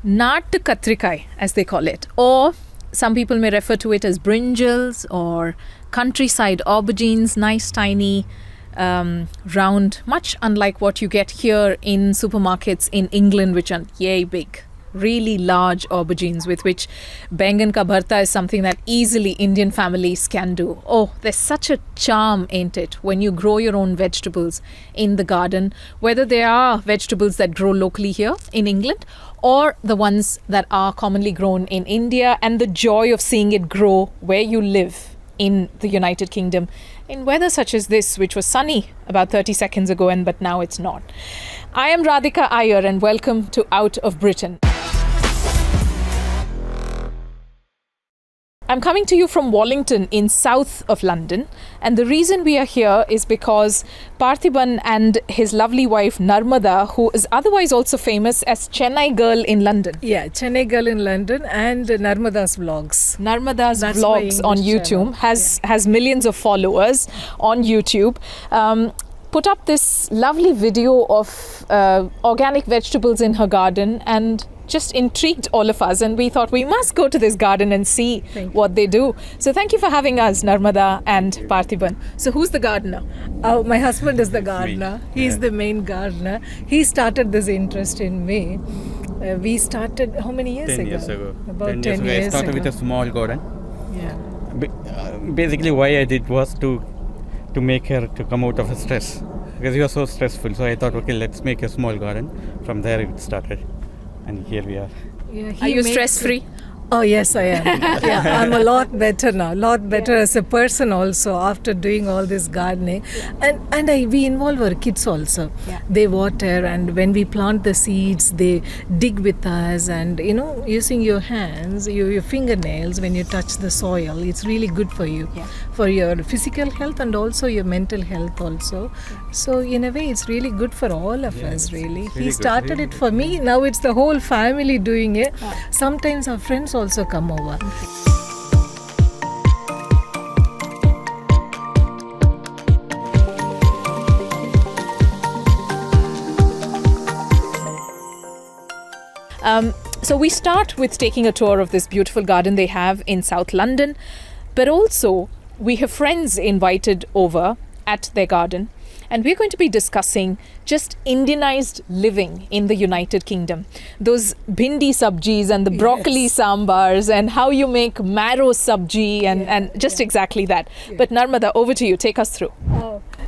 Naatu katrikai, as they call it, or some people may refer to it as brinjals or countryside aubergines, nice tiny round, much unlike what you get here in supermarkets in England, which are yay big. Really large aubergines with which bengan ka bharta is something that easily Indian families can do. Oh, there's such a charm, ain't it, when you grow your own vegetables in the garden, whether they are vegetables that grow locally here in England or the ones that are commonly grown in India, and the joy of seeing it grow where you live in the United Kingdom in weather such as this, which was sunny about 30 seconds ago, but now it's not. I am Radhika Iyer, and welcome to Out of Britain. I'm coming to you from Wallington in south of London, and the reason we are here is because Parthiban and his lovely wife Narmada, who is otherwise also famous as Chennai Girl in London. Yeah, Chennai Girl in London and Narmada's Vlogs. Narmada's Vlogs on YouTube has millions of followers on YouTube. Put up this lovely video of organic vegetables in her garden and just intrigued all of us, and we thought we must go to this garden and see what they do. So thank you for having us, Narmada and Parthiban. So who's the gardener? My husband is the gardener. He's the main gardener. He started this interest in me. We started how many years 10 ago? years ago. About 10 years I started ago. with a small garden. Yeah. Basically why I did was to make her to come out of her stress, because he was so stressful. So I thought, okay, let's make a small garden. From there it started, and here we are. Yeah, Are you stress-free? Oh yes, I am. Yeah, I'm a lot better now. Lot better as a person also after doing all this gardening, and we involve our kids also. Yeah. They water, and when we plant the seeds, they dig with us, and using your hands, your fingernails when you touch the soil, it's really good for you, for your physical health and also your mental health also. So in a way, it's really good for all of us. Really, he started it for me. Now it's the whole family doing it. Sometimes our friends also come over. So we start with taking a tour of this beautiful garden they have in South London, but also we have friends invited over at their garden, and we're going to be discussing just Indianized living in the United Kingdom. Those bhindi sabjis and the broccoli sambars, and how you make marrow sabji and just exactly that. Yeah. But Narmada, over to you. Take us through.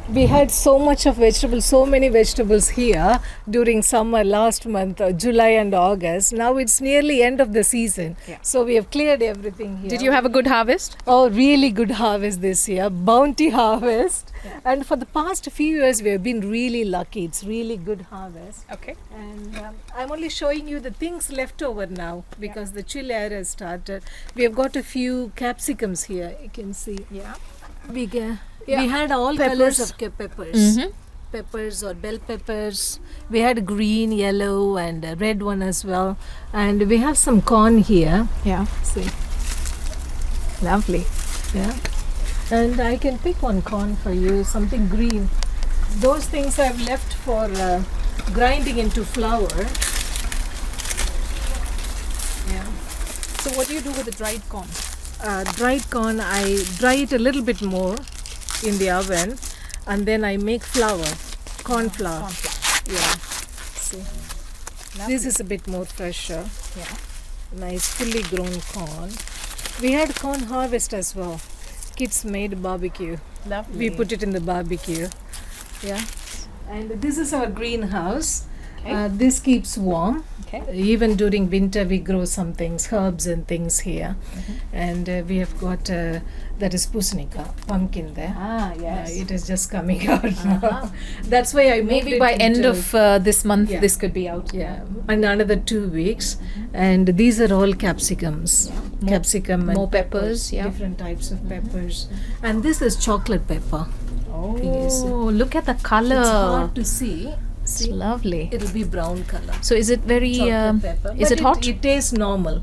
We had so much of vegetables, so many vegetables here during summer last month, July and August. Now it's nearly end of the season. Yeah. So we have cleared everything here. Did you have a good harvest? Oh, really good harvest this year. Bounty harvest. Yeah. And for the past few years, we have been really lucky. It's really good harvest. Okay. And I'm only showing you the things left over now because the chill air has started. We have got a few capsicums here. You can see. Yeah. We had all colors of peppers. Mm-hmm. Peppers or bell peppers. We had green, yellow and a red one as well. And we have some corn here. Yeah. See. Lovely. Yeah. And I can pick one corn for you, something green. Those things I've left for grinding into flour. Yeah. So what do you do with the dried corn? Dried corn, I dry it a little bit more in the oven, and then I make flour, corn flour. Corn flour. Yeah. See. Lovely. This is a bit more fresher. Yeah. Nice fully grown corn. We had corn harvest as well. Kids made barbecue. Lovely. We put it in the barbecue. Yeah. And this is our greenhouse. Okay. This keeps warm. Okay. Even during winter, we grow some things, herbs and things here. Mm-hmm. And we have got that is pusnika, pumpkin there. Ah, yes. It is just coming out now. That's why I moved maybe by end of this month this could be out. Yeah, and another 2 weeks. And these are all capsicums. Yeah. Capsicum and more peppers. Yeah. Different types of peppers. And this is chocolate pepper. Oh, look at the color. It's hard to see. It's lovely. It'll be brown color. So is it very pepper. Is it hot? It tastes normal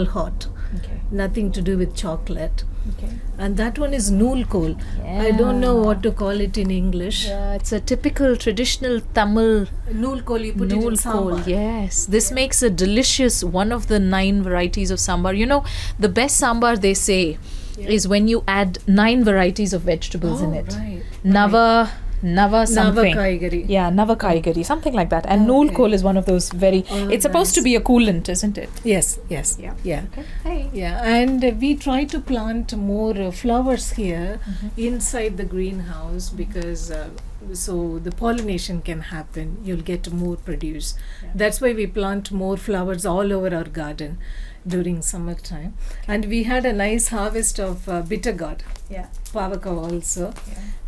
hot. Okay. Nothing to do with chocolate. Okay. And that one is nool kol. I don't know what to call it in English. Yeah, it's a typical traditional Tamil Nool kol, you put it in nool kol. sambar. Yes, this makes a delicious one of the 9 varieties of sambar. You know, the best sambar they say is when you add 9 varieties of vegetables in it. Right. Nava something. Kaigari. Yeah, Nava Kaigari, something like that. And nool kol is one of those very. It's supposed to be a coolant, isn't it? Yes. Yeah. Yeah. Okay. Hey. Yeah, and we try to plant more flowers here inside the greenhouse because so the pollination can happen. You'll get more produce. Yeah. That's why we plant more flowers all over our garden during summertime. And we had a nice harvest of bitter gourd, Yeah. pavaka also,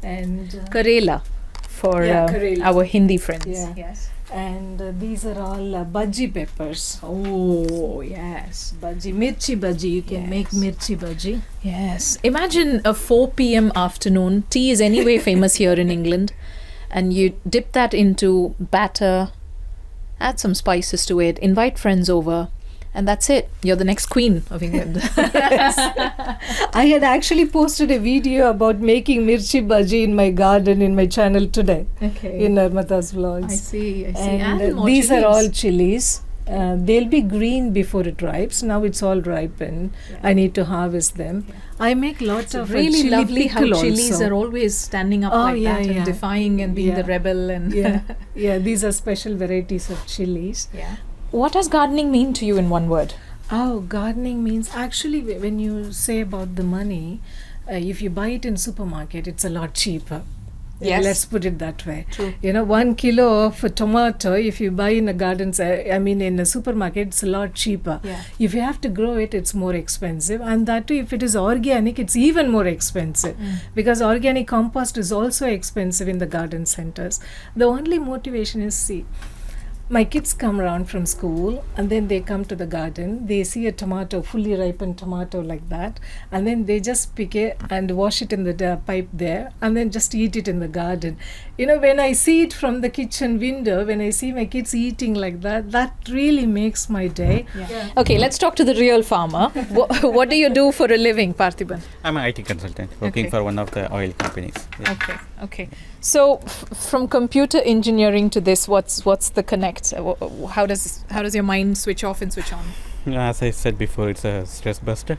and Karela for Karela. our Hindi friends. Yeah. Yes. and these are all bhaji peppers. Oh, yes. Bhaji, mirchi bhaji. You can make mirchi bhaji. Yes. Imagine a 4 p.m. afternoon. Tea is anyway famous here in England. And you dip that into batter, add some spices to it, invite friends over, and that's it. You're the next queen of England. I had actually posted a video about making mirchi bhaji in my garden in my channel today. Okay. In Narmata's vlogs. I see. And these are all chilies. They'll be green before it ripes. Now it's all ripened. I need to harvest them. I make lots of really chili lovely how pickle chilies also. are always standing up like that and defying and being the rebel and yeah, these are special varieties of chilies. Yeah. What does gardening mean to you in one word? Oh, gardening means actually when you say about the money, if you buy it in supermarket, it's a lot cheaper. Yes. Let's put it that way. True. 1 kilo of tomato, if you buy in a garden, in a supermarket, it's a lot cheaper. Yeah. If you have to grow it, it's more expensive. And that too, if it is organic, it's even more expensive. Because organic compost is also expensive in the garden centers. The only motivation is, see, my kids come around from school and then they come to the garden. They see a tomato, fully ripened tomato like that, and then they just pick it and wash it in the pipe there and then just eat it in the garden. When I see it from the kitchen window, when I see my kids eating like that, that really makes my day. Yeah. Okay, let's talk to the real farmer. What do you do for a living, Parthiban? I'm an IT consultant working for one of the oil companies. Yeah. Okay. So from computer engineering to this, what's the connect? How does your mind switch off and switch on? As I said before, it's a stress buster.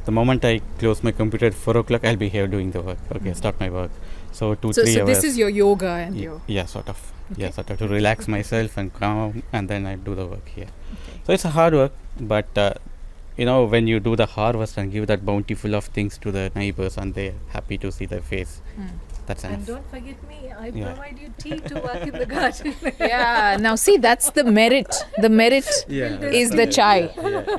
The moment I close my computer at 4 o'clock, I'll be here doing the work. Okay, start my work. So 2-3 hours. So this is your yoga and your... Yeah, sort of. Okay. Yeah, sort of to relax myself and calm, and then I do the work here. So it's a hard work, but when you do the harvest and give that bountiful of things to the neighbors and they're happy to see their face, that's enough. And don't forget me, I provide you tea to work in the garden. Yeah, now see, that's the merit. The merit is the chai.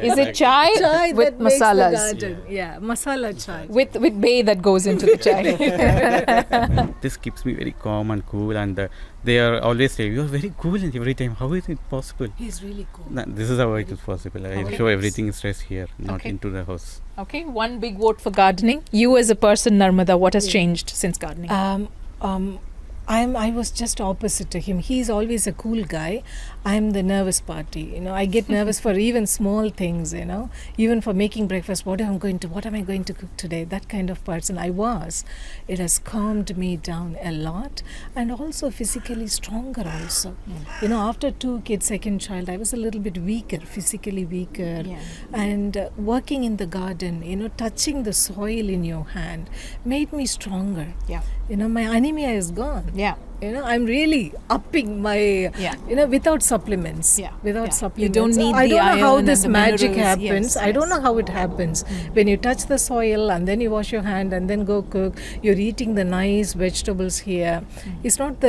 Is it chai with that makes the masalas? garden. Yeah, masala chai. With bay that goes into the chai. This keeps me very calm and cool, and they are always saying, "You're very cool every time. How is it possible?" He's really cool. This is how it is possible. I show everything stress here, not into the house. Okay, one big vote for gardening. You as a person, Narmada, what has changed since gardening? I was just opposite to him. He's always a cool guy. I'm the nervous party. I get nervous for even small things. Even for making breakfast. What am I going to cook today? That kind of person I was. It has calmed me down a lot, and also physically stronger. Also, after 2 kids, second child, I was a little bit weaker, physically weaker, and working in the garden. Touching the soil in your hand made me stronger. Yeah. My anemia is gone. Yeah. I'm really upping my, without supplements. Yeah. Without supplements. You don't need I the don't know how iron this and the magic minerals. happens. I don't know how it happens. When you touch the soil and then you wash your hand and then go cook, you're eating the nice vegetables here. It's not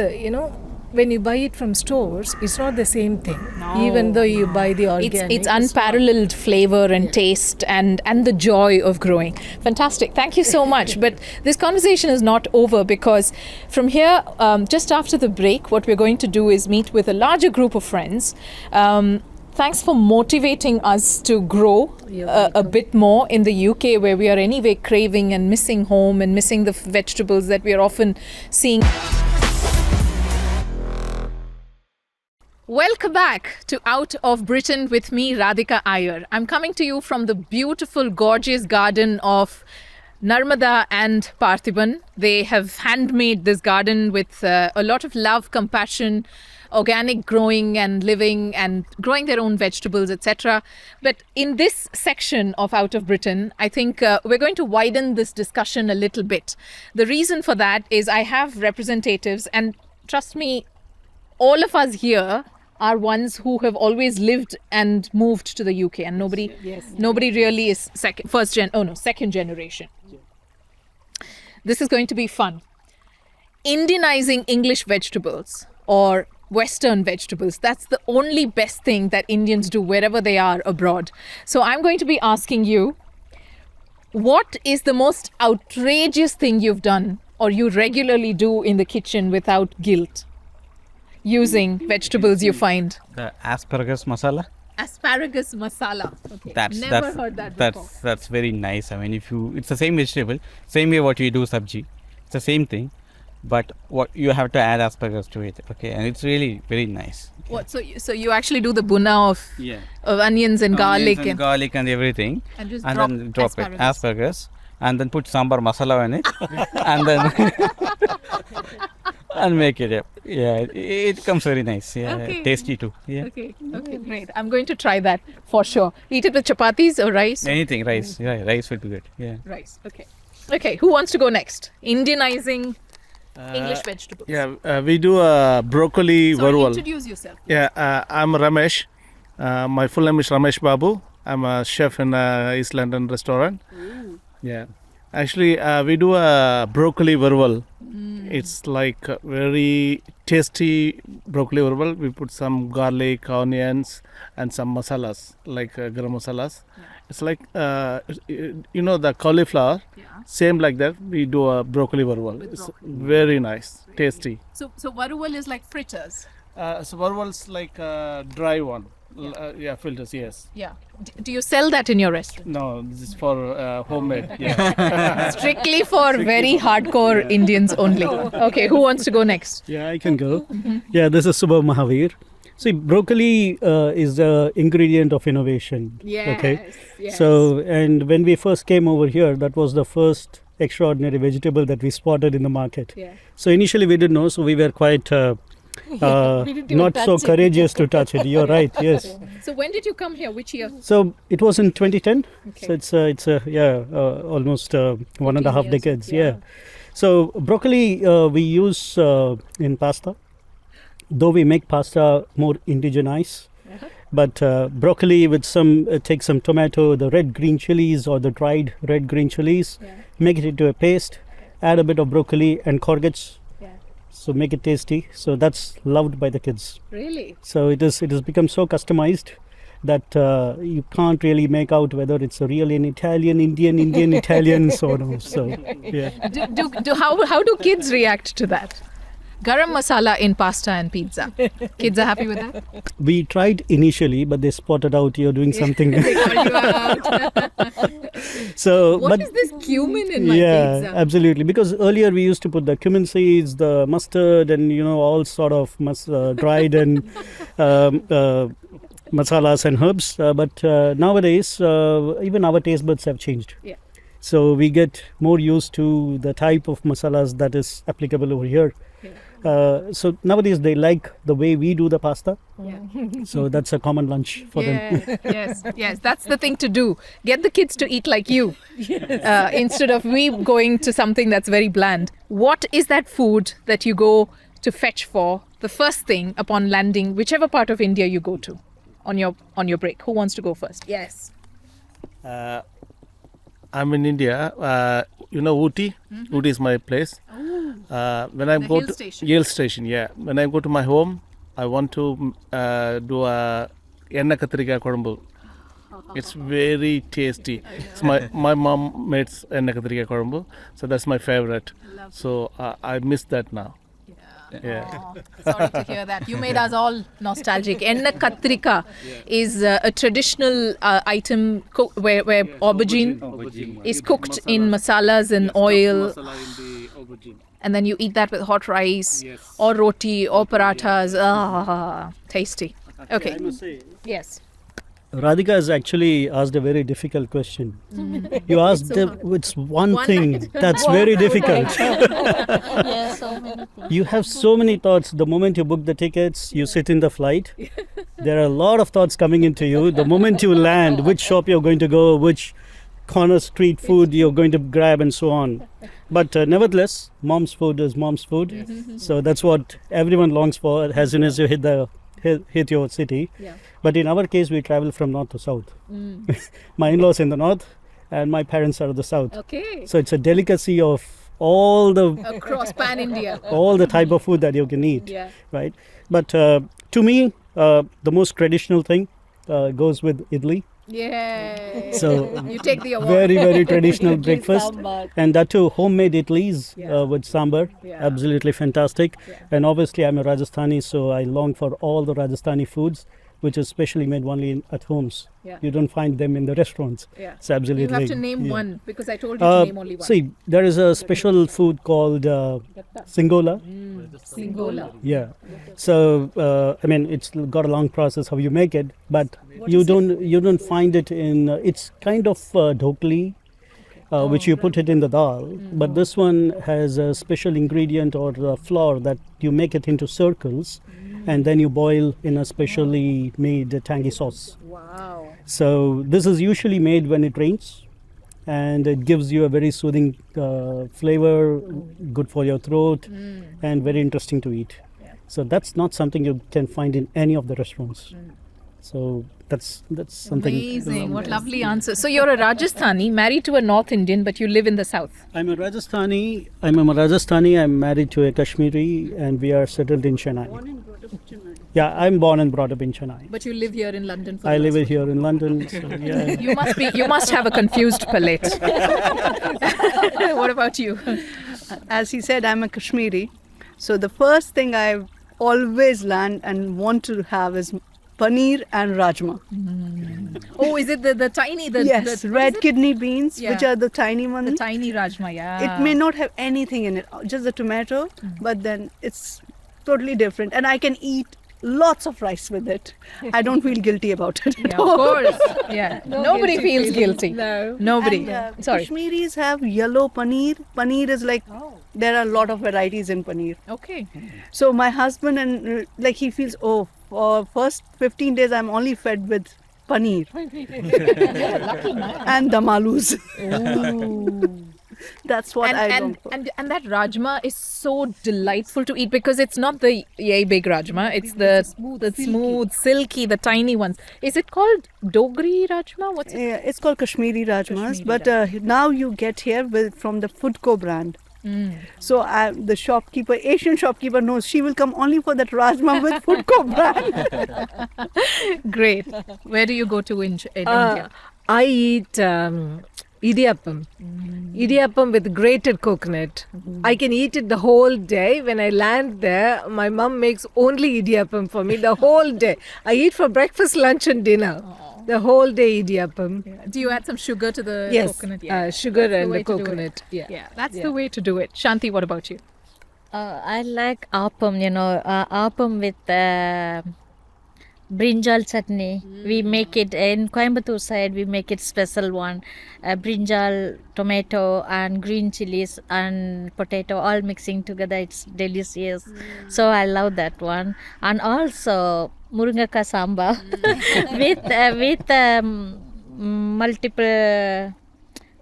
when you buy it from stores, it's not the same thing. No. Even though you buy the organic. It's unparalleled flavor and taste and the joy of growing. Fantastic. Thank you so much. But this conversation is not over, because from here, just after the break, what we're going to do is meet with a larger group of friends. Thanks for motivating us to grow a bit more in the UK, where we are anyway craving and missing home and missing the vegetables that we are often seeing. Welcome back to Out of Britain with me, Radhika Iyer. I'm coming to you from the beautiful, gorgeous garden of Narmada and Parthiban. They have handmade this garden with a lot of love, compassion, organic growing and living and growing their own vegetables, etc. But in this section of Out of Britain, I think we're going to widen this discussion a little bit. The reason for that is I have representatives, and trust me, all of us here are ones who have always lived and moved to the UK, and nobody really is second generation. This is going to be fun. Indianizing English vegetables or Western vegetables. That's the only best thing that Indians do wherever they are abroad. So I'm going to be asking you, what is the most outrageous thing you've done or you regularly do in the kitchen without guilt using vegetables you find? The asparagus masala. Asparagus masala. Okay. Never heard that before. That's very nice. I mean, it's the same vegetable, same way what you do sabji. It's the same thing. But what you have to add asparagus to it, okay, and it's really very nice. Okay. What? So you actually do the bunna of onions and garlic and everything, and just then drop asparagus, and then put sambar masala on it, and then and make it up. Yeah, it comes very nice. Yeah, okay. Tasty too. Yeah. Okay, great. I'm going to try that for sure. Eat it with chapatis or rice. Anything, rice. Yeah, rice would be good. Yeah. Rice. Okay. Who wants to go next? Indianizing English vegetables. We do broccoli varwal. Introduce yourself. I'm Ramesh. My full name is Ramesh Babu. I'm a chef in East London restaurant. Ooh. Yeah. Actually, we do a broccoli varwal. It's like a very tasty broccoli varwal. We put some garlic, onions, and some masalas, like garam masalas. Yeah. It's like, the cauliflower. Yeah. Same like that, we do a broccoli varwal. It's very nice, tasty. So varwal is like fritters? So varwal's like a dry one. Filters, yes. Yeah. Do you sell that in your restaurant? No, this is for homemade. Yeah. Strictly for very hardcore Indians only. Okay, who wants to go next? Yeah, I can go. Yeah, this is Subha Mahavir. See, broccoli is the ingredient of innovation. Yes. Okay. Yes. So, and when we first came over here, that was the first extraordinary vegetable that we spotted in the market. Yeah. So initially we didn't know, so we were quite not so courageous to touch it. You're right. Yes. So when did you come here? Which year? So it was in 2010. Okay. So it's almost 1.5 decades. Yeah. So broccoli we use in pasta. Though we make pasta more indigenized, but broccoli with take some tomato, the red green chilies or the dried red green chilies, make it into a paste, add a bit of broccoli and courgettes, so make it tasty. So that's loved by the kids. Really? So it has become so customized that you can't really make out whether it's a real Italian, Indian, Italian, so on. So yeah. How do kids react to that? Garam masala in pasta and pizza. Kids are happy with that? We tried initially, but they spotted out you're doing something. They called you out. So, what is this cumin in my pizza? Yeah, absolutely. Because earlier we used to put the cumin seeds, the mustard, and all sort of dried and masalas and herbs. But nowadays, even our taste buds have changed. Yeah. So we get more used to the type of masalas that is applicable over here. Yeah. So nowadays they like the way we do the pasta. Yeah. So that's a common lunch for them. Yes. That's the thing to do. Get the kids to eat like you. Yes. Instead of we going to something that's very bland. What is that food that you go to fetch for the first thing upon landing, whichever part of India you go to on your break? Who wants to go first? Yes. I'm in India. Ooty. Mm-hmm. Ooty is my place. When I go to hill station, when I go to my home, I want to do a enna katrika kodumbu. It's very tasty. So my mom makes enna katrika kodumbu, so that's my favorite. So I miss that now. Yeah. Sorry to hear that. You made us all nostalgic. Enna katrika is a traditional item where aubergine is cooked in masalas and oil. And then you eat that with hot rice or roti or parathas. Tasty. Okay. I must say, yes. Radhika has actually asked a very difficult question. You asked it's one thing that's very difficult. Yeah, so many things. You have so many thoughts. The moment you book the tickets, you sit in the flight. There are a lot of thoughts coming into you. The moment you land, which shop you're going to go, which corner street food you're going to grab, and so on. But nevertheless, mom's food is mom's food. So that's what everyone longs for as soon as you hit your city. Yeah. But in our case, we travel from north to south. My in-laws in the north and my parents are in the south. Okay. So it's a delicacy of all the Across pan India. all the type of food that you can eat, Yeah. right? But to me, the most traditional thing goes with idli. Yeah. So You take the award. very, very traditional breakfast. Sambar. And that too, homemade idlis Yeah. with sambar. Yeah. Absolutely fantastic. Yeah. And obviously, I'm a Rajasthani, so I long for all the Rajasthani foods, which is specially made only at homes. Yeah. You don't find them in the restaurants. Yeah. It's absolutely. You have to name yeah. one because I told you to name only one. See, there is a special food called Singola. Singola. Yeah. So I mean, it's got a long process how you make it, but you don't find it in. It's kind of dhokli, which you put it in the dal. But this one has a special ingredient or flour that you make it into circles, and then you boil in a specially made tangy sauce. Wow. So this is usually made when it rains, and it gives you a very soothing flavor, good for your throat, and very interesting to eat. Yeah. So that's not something you can find in any of the restaurants. So that's something. Amazing. What lovely answer. So you're a Rajasthani, married to a North Indian, but you live in the South. I'm a Rajasthani. I'm married to a Kashmiri, and we are settled in Chennai. Yeah, I'm born and brought up in Chennai. But you live here in London for I the live last here in London. So yeah. You must have a confused palate. What about you? As he said, I'm a Kashmiri. So the first thing I always learn and want to have is paneer and rajma. Oh, is it the tiny Yes, the red kidney beans, which Yeah. are the tiny ones. the tiny rajma? Yeah. It may not have anything in it, just the tomato, but then it's totally different. And I can eat lots of rice with it. I don't feel guilty about it. Yeah, of course. Yeah. Nobody feels guilty. No. Nobody. And, Sorry. Kashmiris have yellow paneer. Paneer is like, there are a lot of varieties in paneer. Okay. So my husband and like he feels, oh, for first 15 days I'm only fed with paneer and the malus. That's what I and, long for. and that rajma is so delightful to eat because it's not the yay big rajma. It's the smooth, silky, the tiny ones. Is it called Dogri rajma? What's it? Yeah, it's called Kashmiri Rajmas, but now you get here from the Foodco brand. So the shopkeeper, Asian shopkeeper knows she will come only for that Rajma with Foodco brand. Great. Where do you go to in India? I eat idiyappam. Idiyappam with grated coconut. I can eat it the whole day. When I land there, my mom makes only idiyappam for me the whole day. I eat for breakfast, lunch and dinner. The whole day idiyappam. Yeah. Do you add some sugar to the Yes, coconut? Yeah. sugar That's the and way the to do it. coconut. Yeah. Yeah, that's the way to do it. Shanti, what about you? I like appam, appam with brinjal chutney. We make it in Coimbatore side. We make it special one. Brinjal, tomato, and green chilies and potato all mixing together. It's delicious. So I love that one. And also murungaka samba with multiple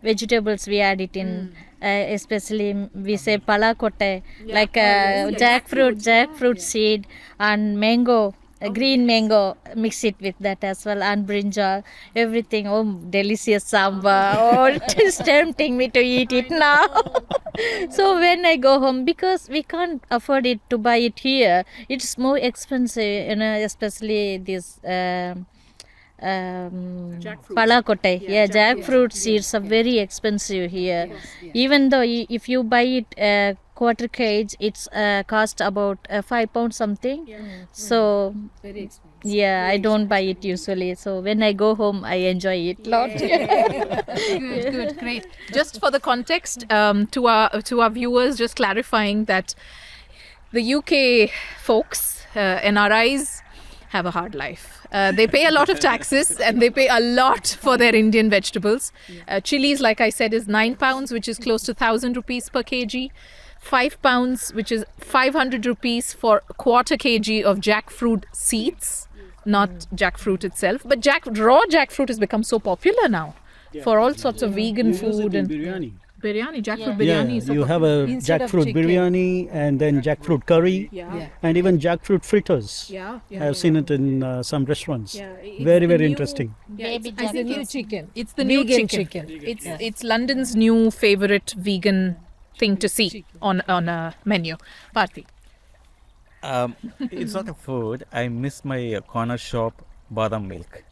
vegetables we add it in. Especially we say palakotte, like jackfruit seed and mango. Green mango, mix it with that as well, and brinjal, everything. Oh, delicious samba. Oh, it is tempting me to eat it now. So when I go home, because we can't afford it to buy it here, it's more expensive, especially this palakotte. Jackfruit seeds are very expensive here. Even though if you buy it quarter kg, it's cost about £5 something. So Very expensive. Yeah, I don't buy it usually. So when I go home, I enjoy it a lot. Good, great. Just for the context, to our viewers, just clarifying that the UK folks, NRIs, have a hard life. They pay a lot of taxes and they pay a lot for their Indian vegetables. Chilies, like I said, is £9, which is close to 1,000 rupees per kg. £5, which is 500 rupees for a quarter kg of jackfruit seeds, not jackfruit itself. But raw jackfruit has become so popular now for all sorts of vegan food and biryani. Jackfruit biryani. Is so You have a Instead of jackfruit chicken. biryani and then jackfruit curry and even jackfruit fritters. I've seen it in some restaurants. Very, very interesting. Baby It's the new jackfruit. chicken. It's the new Vegan chicken. chicken. It's London's new favorite vegan thing to see on a menu. Parthi. It's not a food. I miss my corner shop badam milk.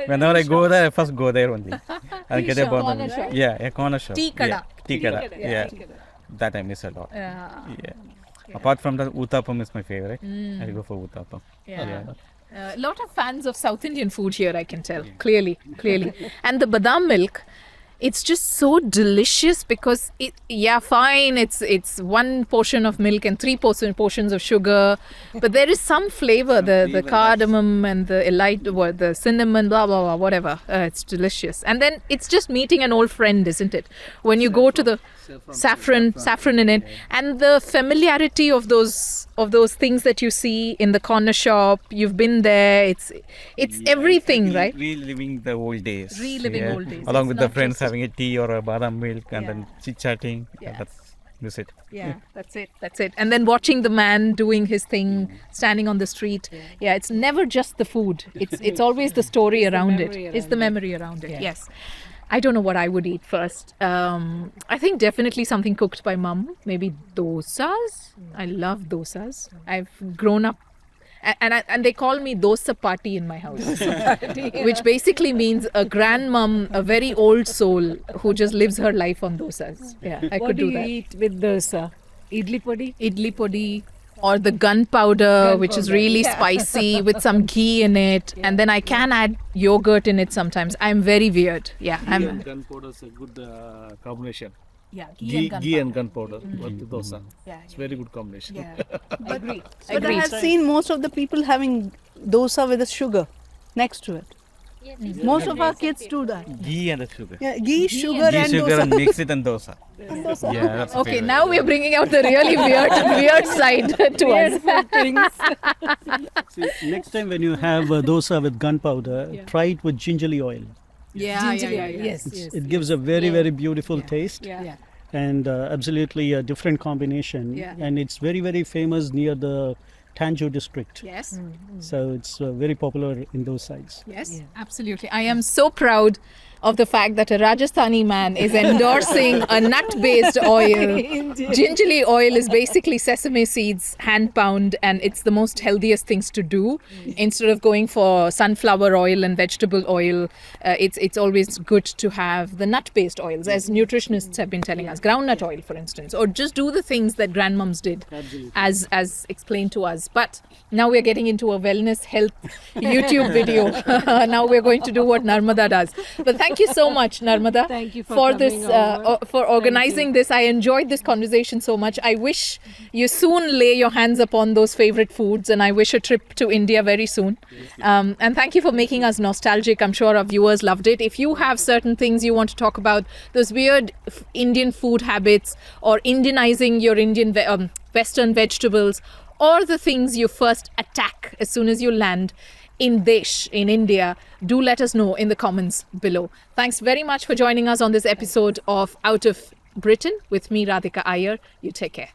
Whenever I go there, I first go there only. I'll get a badam milk. Yeah, a corner shop. Tea kada. Yeah, tea kada. Yeah. That I miss a lot. Yeah. Apart from that, uttapam is my favorite. I'll go for uttapam. A lot of fans of South Indian food here, I can tell. Clearly. And the badam milk, it's just so delicious because it's one portion of milk and 3 portions of sugar, but there is some flavor, the cardamom and the cinnamon, blah blah blah, whatever. It's delicious. And then it's just meeting an old friend, isn't it? When you go to the saffron in it, and the familiarity of those things that you see in the corner shop. You've been there. It's everything, right? Reliving the old days. Old days. Along It's with the not friends just a- having a tea or a badam milk and then chit-chatting. Miss it. Yeah, that's it. And then watching the man doing his thing, standing on the street. Yeah, it's never just the food. It's always the story around it. It's the memory around it. Yes. I don't know what I would eat first. I think definitely something cooked by mum. Maybe dosas. I love dosas. I've grown up, and they call me dosa party in my house, which basically means a grandmom, a very old soul who just lives her life on dosas. Yeah, I What could do do you that. eat with dosa? Idli podi? Idli podi, or the gunpowder, which is really spicy with some ghee in it, and then I can add yogurt in it sometimes. I'm very weird. Yeah, I'm. Gunpowder is a good combination. Yeah, Ghee and gunpowder with the dosa. It's very good combination. Agree. But I have seen most of the people having dosa with the sugar next to it. Most of our kids do that. Ghee and the sugar. Yeah, ghee, sugar, Ghee, and sugar, dosa. and mix it and dosa. Yeah, that's the Okay, favorite. now we're bringing out the really weird side to us. See, next time when you have dosa with gunpowder, try it with gingerly oil. Yes. It gives a very, very beautiful taste. Yeah. And absolutely a different combination. And it's very, very famous near the Tanjore district. Yes. So it's very popular in those sides. Yes, absolutely. I am so proud of the fact that a Rajasthani man is endorsing a nut-based oil. Gingerly oil is basically sesame seeds, hand pound, and it's the most healthiest things to do. Instead of going for sunflower oil and vegetable oil, it's always good to have the nut-based oils, as nutritionists have been telling us. Groundnut oil, for instance, or just do the things that grandmoms did, as explained to us. But now we're getting into a wellness health YouTube video. Now we're going to do what Narmada does. But thank you so much, Narmada, Thank you for this coming over. for organizing this. I enjoyed this conversation so much. I wish you soon lay your hands upon those favorite foods, and I wish a trip to India very soon. And thank you for making us nostalgic. I'm sure our viewers loved it. If you have certain things you want to talk about, those weird Indian food habits, or Indianizing your Indian Western vegetables, or the things you first attack as soon as you land in Desh, in India, do let us know in the comments below. Thanks very much for joining us on this episode of Out of Britain with me, Radhika Iyer. You take care.